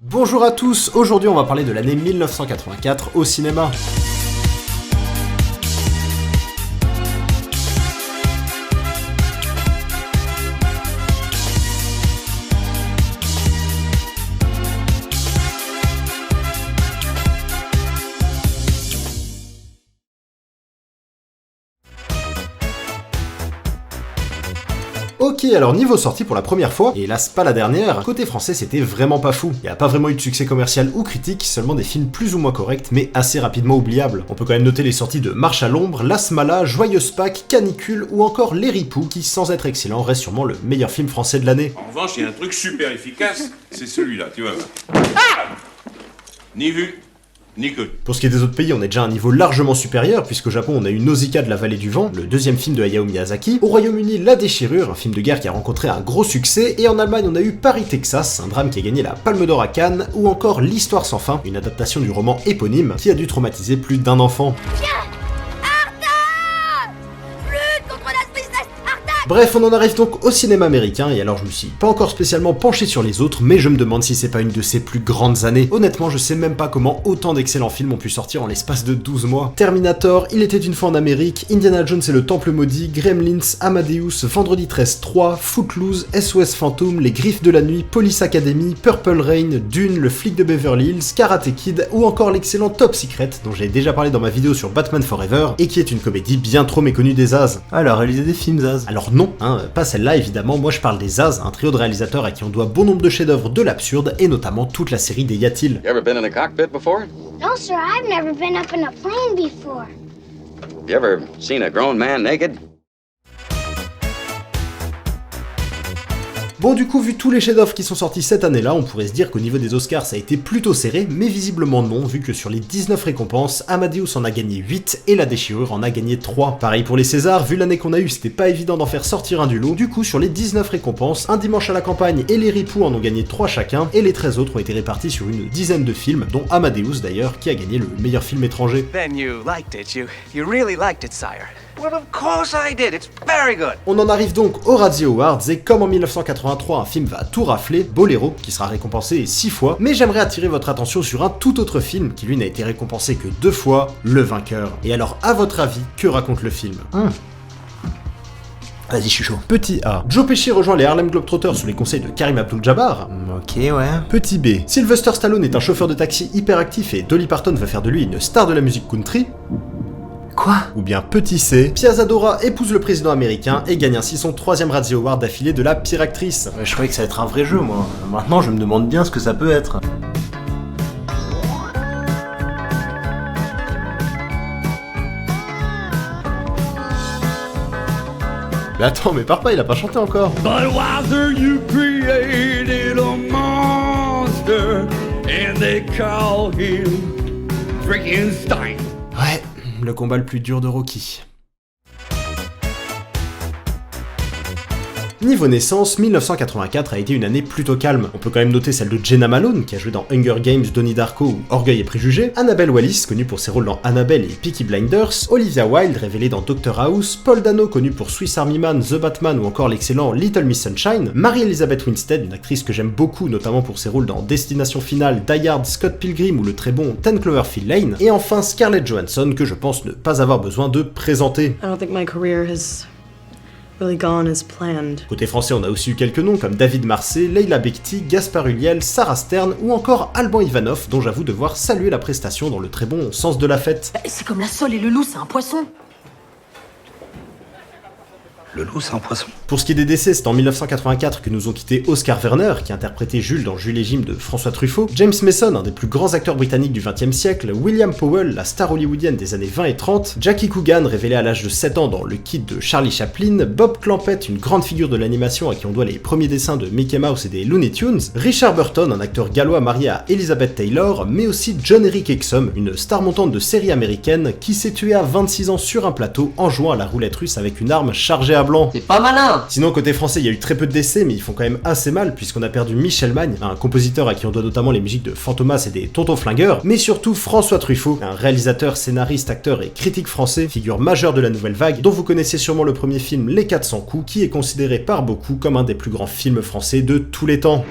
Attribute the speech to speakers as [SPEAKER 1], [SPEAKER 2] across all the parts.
[SPEAKER 1] Bonjour à tous, aujourd'hui on va parler de l'année 1984 au cinéma. Ok, alors niveau sortie pour la première fois, et hélas pas la dernière, côté français c'était vraiment pas fou. Il n'y a pas vraiment eu de succès commercial ou critique, seulement des films plus ou moins corrects mais assez rapidement oubliables. On peut quand même noter les sorties de Marche à l'ombre, L'Asmala, Joyeuse Pâques, Canicule ou encore Les Ripoux qui sans être excellent reste sûrement le meilleur film français de l'année.
[SPEAKER 2] En revanche, il y a un truc super efficace, c'est celui-là, tu vois. Ah, ni vu, ni connu.
[SPEAKER 1] Pour ce qui est des autres pays, on est déjà à un niveau largement supérieur, puisqu'au Japon on a eu Nausicaa de la vallée du vent, le deuxième film de Hayao Miyazaki, au Royaume-Uni La Déchirure, un film de guerre qui a rencontré un gros succès, et en Allemagne on a eu Paris, Texas, un drame qui a gagné la Palme d'Or à Cannes, ou encore L'Histoire sans fin, une adaptation du roman éponyme qui a dû traumatiser plus d'un enfant. Bref, on en arrive donc au cinéma américain, et alors je me suis pas encore spécialement penché sur les autres, mais je me demande si c'est pas une de ses plus grandes années. Honnêtement, je sais même pas comment autant d'excellents films ont pu sortir en l'espace de 12 mois. Terminator, Il était une fois en Amérique, Indiana Jones et le Temple Maudit, Gremlins, Amadeus, Vendredi 13 3, Footloose, SOS Fantôme, Les Griffes de la Nuit, Police Academy, Purple Rain, Dune, Le Flic de Beverly Hills, Karate Kid, ou encore l'excellent Top Secret, dont j'ai déjà parlé dans ma vidéo sur Batman Forever, et qui est une comédie bien trop méconnue des Zaz. Alors, réaliser des films Zaz. Alors non, pas celle-là évidemment, moi je parle des Zaz, un trio de réalisateurs à qui on doit bon nombre de chefs-d'œuvre de l'absurde, et notamment toute la série des Y-a-t-il.
[SPEAKER 3] You ever been in a cockpit before?
[SPEAKER 4] No, sir, I've never been up in a plane before.
[SPEAKER 3] You ever seen a grown man naked?
[SPEAKER 1] Bon, du coup, vu tous les chefs-d'œuvre qui sont sortis cette année-là, on pourrait se dire qu'au niveau des Oscars ça a été plutôt serré, mais visiblement non, vu que sur les 19 récompenses, Amadeus en a gagné 8 et La Déchirure en a gagné 3. Pareil pour les Césars, vu l'année qu'on a eu, c'était pas évident d'en faire sortir un du lot, du coup sur les 19 récompenses, Un Dimanche à la campagne et Les Ripoux en ont gagné 3 chacun, et les 13 autres ont été répartis sur une dizaine de films, dont Amadeus d'ailleurs, qui a gagné le meilleur film étranger.
[SPEAKER 5] Then you liked it. You really liked it, sire. Well, of course I did. It's very good.
[SPEAKER 1] On en arrive donc aux Razzie Awards, et comme en 1983 un film va tout rafler, Boléro, qui sera récompensé 6 fois, mais j'aimerais attirer votre attention sur un tout autre film qui lui n'a été récompensé que 2 fois, Le Vainqueur. Et alors, à votre avis, que raconte le film? Vas-y, je suis chaud. Petit A. Joe Pesci rejoint les Harlem Globetrotters sous les conseils de Karim Abdul-Jabbar.
[SPEAKER 6] Ok, ouais.
[SPEAKER 1] Petit B. Sylvester Stallone est un chauffeur de taxi hyperactif et Dolly Parton va faire de lui une star de la musique country.
[SPEAKER 6] Quoi?
[SPEAKER 1] Ou bien petit C, Pia Zadora épouse le président américain et gagne ainsi son 3e Razzie Award d'affilée de la pire actrice.
[SPEAKER 6] Je croyais que ça allait être un vrai jeu, moi. Maintenant, je me demande bien ce que ça peut être.
[SPEAKER 1] Mais attends, mais pars pas, il a pas chanté encore.
[SPEAKER 7] But wiser you created a monster and they call him Frankenstein.
[SPEAKER 1] Ouais, le combat le plus dur de Rocky. Niveau naissance, 1984 a été une année plutôt calme. On peut quand même noter celle de Jena Malone, qui a joué dans Hunger Games, Donnie Darko ou Orgueil et Préjugés, Annabelle Wallis, connue pour ses rôles dans Annabelle et Peaky Blinders, Olivia Wilde, révélée dans Doctor House, Paul Dano, connu pour Swiss Army Man, The Batman ou encore l'excellent Little Miss Sunshine, Mary-Elizabeth Winstead, une actrice que j'aime beaucoup, notamment pour ses rôles dans Destination Finale, Die Hard, Scott Pilgrim ou le très bon 10 Cloverfield Lane, et enfin Scarlett Johansson, que je pense ne pas avoir besoin de présenter.
[SPEAKER 8] I don't think my career has really gone as planned.
[SPEAKER 1] Côté français, on a aussi eu quelques noms comme David Marsay, Leila Bekti, Gaspard Ulliel, Sarah Stern ou encore Alban Ivanov, dont j'avoue devoir saluer la prestation dans le très bon Sens de la fête.
[SPEAKER 9] C'est comme la sole et le loup, c'est un poisson.
[SPEAKER 5] Le loup, c'est un poisson.
[SPEAKER 1] Pour ce qui est des décès, c'est en 1984 que nous ont quitté Oscar Werner, qui interprétait Jules dans Jules et Jim de François Truffaut, James Mason, un des plus grands acteurs britanniques du XXe siècle, William Powell, la star hollywoodienne des années 20 et 30, Jackie Coogan, révélé à l'âge de 7 ans dans Le Kid de Charlie Chaplin, Bob Clampett, une grande figure de l'animation à qui on doit les premiers dessins de Mickey Mouse et des Looney Tunes, Richard Burton, un acteur gallois marié à Elizabeth Taylor, mais aussi John Eric Exum, une star montante de série américaine qui s'est tué à 26 ans sur un plateau en jouant à la roulette russe avec une arme chargée à blanc.
[SPEAKER 6] C'est pas malin!
[SPEAKER 1] Sinon, côté français, il y a eu très peu de décès, mais ils font quand même assez mal, puisqu'on a perdu Michel Magne, un compositeur à qui on doit notamment les musiques de Fantomas et des Tontons Flingueurs, mais surtout François Truffaut, un réalisateur, scénariste, acteur et critique français, figure majeure de la nouvelle vague, dont vous connaissez sûrement le premier film Les 400 coups, qui est considéré par beaucoup comme un des plus grands films français de tous les temps.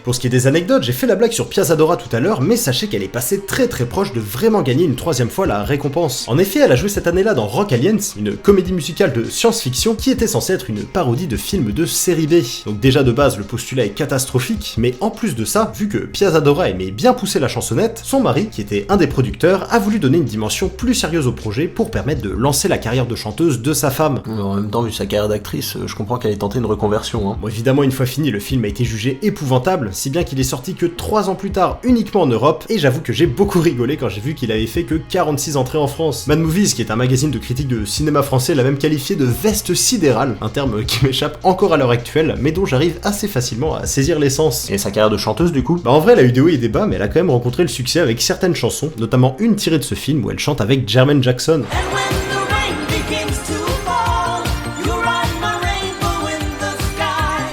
[SPEAKER 1] Pour ce qui est des anecdotes, j'ai fait la blague sur Piazza Dora tout à l'heure, mais sachez qu'elle est passée très proche de vraiment gagner une 3e fois la récompense. En effet, elle a joué cette année-là dans Rock Aliens, une comédie musicale de science-fiction qui était censée être une parodie de film de série B. Donc déjà de base, le postulat est catastrophique, mais en plus de ça, vu que Piazza Dora aimait bien pousser la chansonnette, son mari, qui était un des producteurs, a voulu donner une dimension plus sérieuse au projet pour permettre de lancer la carrière de chanteuse de sa femme.
[SPEAKER 6] En même temps, vu sa carrière d'actrice, je comprends qu'elle ait tenté une reconversion.
[SPEAKER 1] Bon, évidemment, une fois fini, le film a été jugé épouvantable, si bien qu'il est sorti que 3 ans plus tard uniquement en Europe, et j'avoue que j'ai beaucoup rigolé quand j'ai vu qu'il avait fait que 46 entrées en France. Mad Movies, qui est un magazine de critique de cinéma français, l'a même qualifié de veste sidérale, un terme qui m'échappe encore à l'heure actuelle, mais dont j'arrive assez facilement à saisir l'essence.
[SPEAKER 6] Et sa carrière de chanteuse du coup?
[SPEAKER 1] Bah en vrai, elle a eu des hauts et des bas, mais elle a quand même rencontré le succès avec certaines chansons, notamment une tirée de ce film où elle chante avec Jermaine Jackson.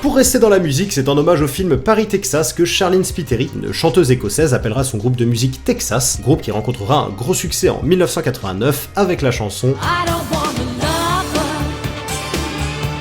[SPEAKER 1] Pour rester dans la musique, c'est en hommage au film Paris, Texas que Charlene Spiteri, une chanteuse écossaise, appellera son groupe de musique Texas, groupe qui rencontrera un gros succès en 1989 avec la chanson.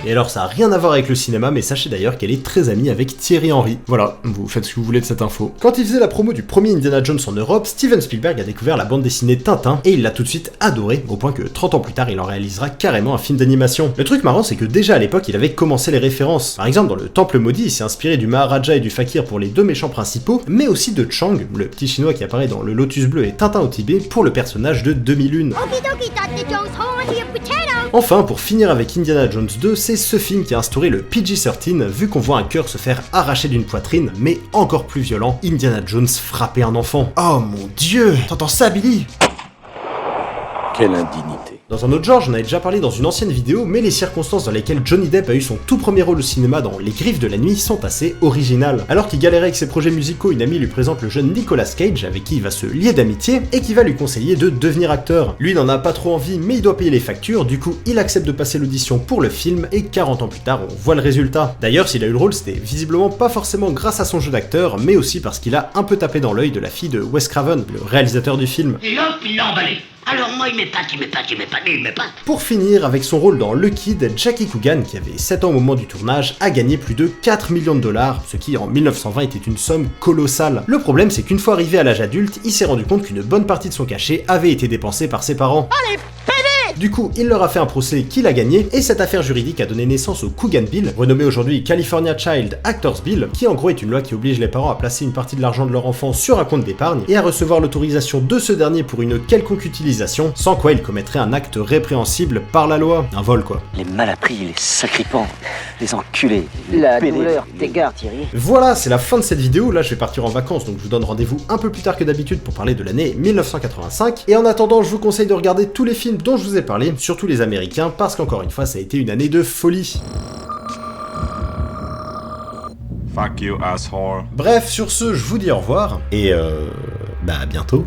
[SPEAKER 1] Et alors ça a rien à voir avec le cinéma, mais sachez d'ailleurs qu'elle est très amie avec Thierry Henry. Voilà, vous faites ce que vous voulez de cette info. Quand il faisait la promo du premier Indiana Jones en Europe, Steven Spielberg a découvert la bande dessinée Tintin, et il l'a tout de suite adoré, au point que 30 ans plus tard, il en réalisera carrément un film d'animation. Le truc marrant, c'est que déjà à l'époque, il avait commencé les références. Par exemple, dans le Temple Maudit, il s'est inspiré du Maharaja et du Fakir pour les 2 méchants principaux, mais aussi de Chang, le petit chinois qui apparaît dans Le Lotus Bleu et Tintin au Tibet, pour le personnage de 2001. Enfin, pour finir avec Indiana Jones 2, c'est ce film qui a instauré le PG-13, vu qu'on voit un cœur se faire arracher d'une poitrine, mais encore plus violent, Indiana Jones frapper un enfant. Oh mon dieu, t'entends ça, Billy?
[SPEAKER 2] Quelle indignité.
[SPEAKER 1] Dans un autre genre, j'en avais déjà parlé dans une ancienne vidéo, mais les circonstances dans lesquelles Johnny Depp a eu son tout premier rôle au cinéma dans Les Griffes de la Nuit sont assez originales. Alors qu'il galérait avec ses projets musicaux, une amie lui présente le jeune Nicolas Cage, avec qui il va se lier d'amitié, et qui va lui conseiller de devenir acteur. Lui n'en a pas trop envie, mais il doit payer les factures, du coup il accepte de passer l'audition pour le film, et 40 ans plus tard, on voit le résultat. D'ailleurs, s'il a eu le rôle, c'était visiblement pas forcément grâce à son jeu d'acteur, mais aussi parce qu'il a un peu tapé dans l'œil de la fille de Wes Craven, le réalisateur du film.
[SPEAKER 10] Et hop, il l'a emballé. Alors moi il m'épate.
[SPEAKER 1] Pour finir, avec son rôle dans Le Kid, Jackie Coogan, qui avait 7 ans au moment du tournage, a gagné plus de 4 millions de dollars, ce qui en 1920 était une somme colossale. Le problème, c'est qu'une fois arrivé à l'âge adulte, il s'est rendu compte qu'une bonne partie de son cachet avait été dépensée par ses parents. Du coup, il leur a fait un procès qu'il a gagné, et cette affaire juridique a donné naissance au Coogan Bill, renommé aujourd'hui California Child Actors Bill, qui en gros est une loi qui oblige les parents à placer une partie de l'argent de leur enfant sur un compte d'épargne, et à recevoir l'autorisation de ce dernier pour une quelconque utilisation, sans quoi ils commettraient un acte répréhensible par la loi. Un vol quoi.
[SPEAKER 11] Les malappris, les sacripants, les enculés, les
[SPEAKER 10] La
[SPEAKER 11] pédés,
[SPEAKER 10] douleur t'égare, Thierry.
[SPEAKER 1] Voilà, c'est la fin de cette vidéo, là je vais partir en vacances, donc je vous donne rendez-vous un peu plus tard que d'habitude pour parler de l'année 1985, et en attendant, je vous conseille de regarder tous les films dont je vous ai parlé, surtout les américains, parce qu'encore une fois, ça a été une année de folie.
[SPEAKER 2] Fuck you, asshole.
[SPEAKER 1] Bref, sur ce, je vous dis au revoir, et à bientôt.